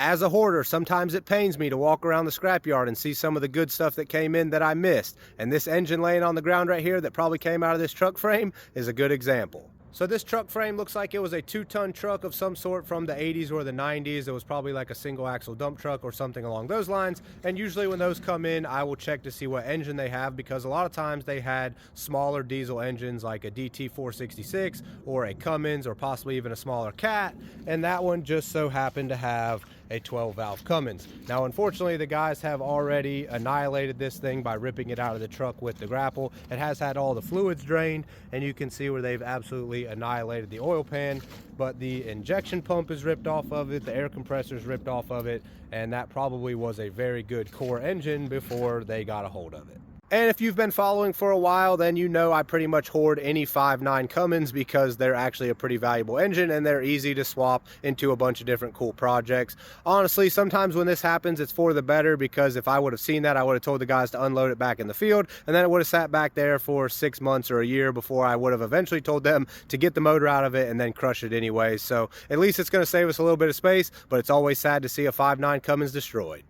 As a hoarder, sometimes it pains me to walk around the scrapyard and see some of the good stuff that came in that I missed. And this engine laying on the ground right here that probably came out of this truck frame is a good example. So this truck frame looks like it was a 2-ton truck of some sort from the 80s or the 90s. It was probably like a single axle dump truck or something along those lines. And usually when those come in, I will check to see what engine they have, because a lot of times they had smaller diesel engines like a DT466 or a Cummins or possibly even a smaller Cat. And that one just so happened to have a 12-valve Cummins. Now, unfortunately, the guys have already annihilated this thing by ripping it out of the truck with the grapple. It has had all the fluids drained, and you can see where they've absolutely annihilated the oil pan, but the injection pump is ripped off of it, the air compressor is ripped off of it, and that probably was a very good core engine before they got a hold of it. And if you've been following for a while, then you know I pretty much hoard any 5.9 Cummins because they're actually a pretty valuable engine and they're easy to swap into a bunch of different cool projects. Honestly, sometimes when this happens, it's for the better, because if I would have seen that, I would have told the guys to unload it back in the field, and then it would have sat back there for 6 months or a year before I would have eventually told them to get the motor out of it and then crush it anyway. So at least it's going to save us a little bit of space, but it's always sad to see a 5.9 Cummins destroyed.